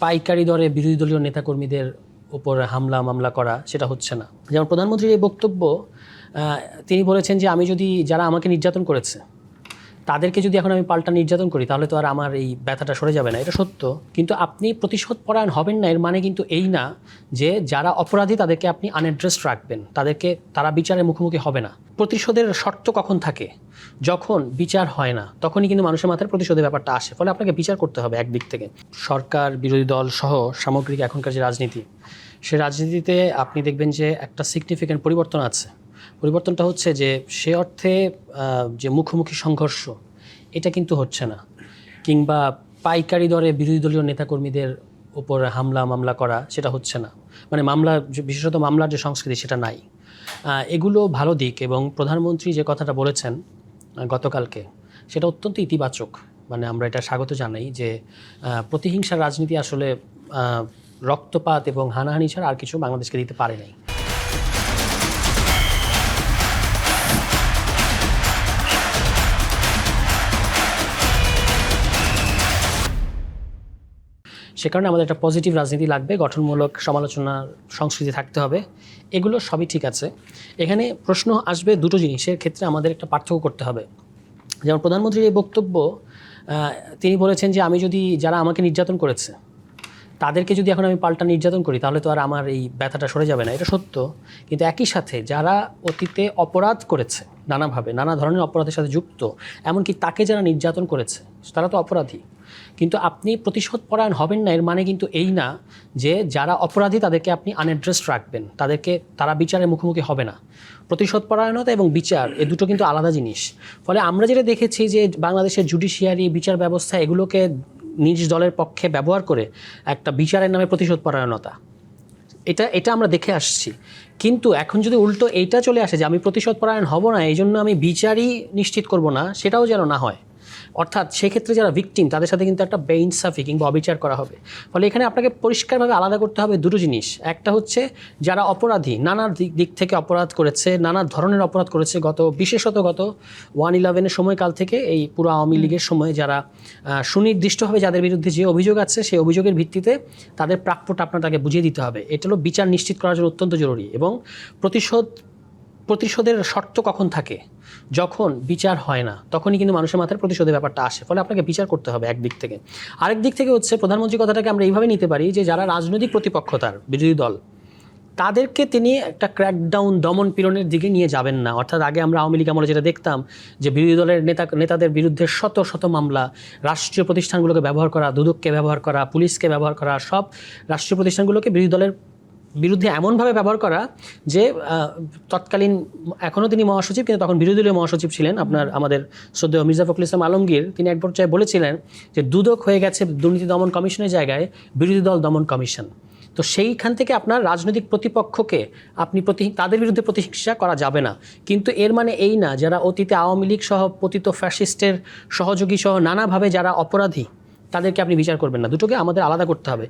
পাইকারি দরে বিরোধী দলীয় নেতাকর্মীদের উপর হামলা মামলা করা সেটা হচ্ছে না। যেমন প্রধানমন্ত্রীর এই বক্তব্য, তিনি বলেছেন যে আমি যদি যারা আমাকে নির্যাতন করেছে তাদেরকে যদি এখন আমি পাল্টা নির্যাতন করি তাহলে তো আর আমার এই ব্যথাটা সরে যাবে না। এটা সত্য, কিন্তু আপনি প্রতিশোধ পরায়ণ হবেন না এর মানে কিন্তু এই না যে যারা অপরাধী তাদেরকে আপনি আনএড্রেসড রাখবেন, তারা বিচারের মুখোমুখি হবে না। প্রতিশোধের শর্ত কখন থাকে? যখন বিচার হয় না, তখনই কিন্তু মানুষের মাথায় প্রতিশোধের ব্যাপারটা আসে। ফলে আপনাকে বিচার করতে হবে একদিক থেকে। সরকার, বিরোধী দল সহ সামগ্রিক এখনকার যে রাজনীতি, সে রাজনীতিতে আপনি দেখবেন যে একটা সিগনিফিক্যান্ট পরিবর্তন আছে। পরিবর্তনটা হচ্ছে যে সে অর্থে যে মুখোমুখি সংঘর্ষ এটা কিন্তু হচ্ছে না, কিংবা পাইকারি দরে বিরোধী দলীয় নেতাকর্মীদের উপর হামলা মামলা করা সেটা হচ্ছে না। মানে বিশেষত মামলার যে সংস্কৃতি সেটা নাই। এগুলো ভালো দিক, এবং প্রধানমন্ত্রী যে কথাটা বলেছেন গতকালকে সেটা অত্যন্ত ইতিবাচক। মানে আমরা এটা স্বাগত জানাই যে প্রতিহিংসার রাজনীতি আসলে রক্তপাত এবং হানাহানি ছাড়া আর কিছু বাংলাদেশকে দিতে পারে নাই। সে কারণে আমাদের একটা পজিটিভ রাজনীতি লাগবে, গঠনমূলক সমালোচনার সংস্কৃতি থাকতে হবে। এগুলো সবই ঠিক আছে। এখানে প্রশ্ন আসবে দুটো জিনিসের ক্ষেত্রে আমাদের একটা পার্থক্য করতে হবে। যেমন প্রধানমন্ত্রীর এই বক্তব্য, তিনি বলেছেন যে আমি যদি যারা আমাকে নির্যাতন করেছে তাদেরকে যদি এখন আমি পাল্টা নির্যাতন করি তাহলে তো আর আমার এই ব্যথাটা সরে যাবে না। এটা সত্য, কিন্তু একই সাথে যারা অতীতে অপরাধ করেছে, নানাভাবে নানা ধরনের অপরাধের সাথে যুক্ত, এমনকি তাকে যারা নির্যাতন করেছে তারা তো অপরাধী। কিন্তু আপনি প্রতিশোধ পরায়ণ হবেন না এর মানে কিন্তু এই না যে যারা অপরাধী তাদেরকে আপনি আনএড্রেসড রাখবেন, তারা বিচারের মুখোমুখি হবে না। প্রতিশোধ পরায়ণতা এবং বিচার এ দুটো কিন্তু আলাদা জিনিস। ফলে আমরা যেটা দেখেছি যে বাংলাদেশের জুডিশিয়ারি, বিচার ব্যবস্থা এগুলোকে নিজ দলের পক্ষে ব্যবহার করে একটা বিচারের নামে প্রতিশোধ পরায়ণতা, এটা আমরা দেখে আসছি। কিন্তু এখন যদি উল্টো এইটা চলে আসে যে আমি প্রতিশোধ পরায়ণ হব না, এই জন্য আমি বিচারই নিশ্চিত করব না, সেটাও যেন না হয়। অর্থাৎ সেক্ষেত্রে যারা ভিকটিম তাদের সাথে কিন্তু একটা বেইনসাফি কিংবা অবিচার করা হবে। ফলে এখানে আপনাকে পরিষ্কারভাবে আলাদা করতে হবে দুটো জিনিস। একটা হচ্ছে যারা অপরাধী, নানা দিক থেকে অপরাধ করেছে, নানা ধরনের অপরাধ করেছে, বিশেষত গত 1/11 সময়কাল থেকে এই পুরো আওয়ামী লীগের সময় যারা সুনির্দিষ্টভাবে যাদের বিরুদ্ধে যে অভিযোগ আছে সেই অভিযোগের ভিত্তিতে তাদের প্রাপ্যটা আপনাকে বুঝিয়ে দিতে হবে। এটা হলো বিচার নিশ্চিত করার জন্য অত্যন্ত জরুরি। এবং প্রতিশোধের শর্ত কখন থাকে? যখন বিচার হয় না, তখনই কিন্তু মানুষের মাথায় প্রতিশোধের ব্যাপারটা আসে। ফলে আপনাকে বিচার করতে হবে একদিক থেকে। আরেক দিক থেকে হচ্ছে প্রধানমন্ত্রী কথাটাকে আমরা এইভাবে নিতে পারি যে যারা রাজনৈতিক প্রতিপক্ষ, তার বিরোধী দল, তাদেরকে তিনি একটা ক্র্যাকডাউন, দমন পীড়নের দিকে নিয়ে যাবেন না। অর্থাৎ আগে আমরা আওয়ামী লীগ আমলে যেটা দেখতাম যে বিরোধী দলের নেতাদের বিরুদ্ধে শত শত মামলা, রাষ্ট্রীয় প্রতিষ্ঠানগুলোকে ব্যবহার করা, দুদককে ব্যবহার করা, পুলিশকে ব্যবহার করা, সব রাষ্ট্রীয় প্রতিষ্ঠানগুলোকে বিরোধী দলের বিরুদ্ধে এমনভাবে ব্যবহার করা যে তৎকালীন, এখনও তিনি মহাসচিব কিন্তু তখন বিরোধী দলীয় মহাসচিব ছিলেন আমাদের শ্রদ্ধেয় মির্জা ফখরুল ইসলাম আলমগীর, তিনি এক পর্যায়ে বলেছিলেন যে দুদক হয়ে গেছে দুর্নীতি দমন কমিশনের জায়গায় বিরোধী দল দমন কমিশন। তো সেইখান থেকে আপনার রাজনৈতিক প্রতিপক্ষকে তাদের বিরুদ্ধে প্রতিহিংসা করা যাবে না। কিন্তু এর মানে এই না যারা অতীতে আওয়ামী লীগ সহ পতিত ফ্যাসিস্টের সহযোগী সহ নানাভাবে যারা অপরাধী তাদেরকে আপনি বিচার করবেন না। দুটোকে আমাদের আলাদা করতে হবে।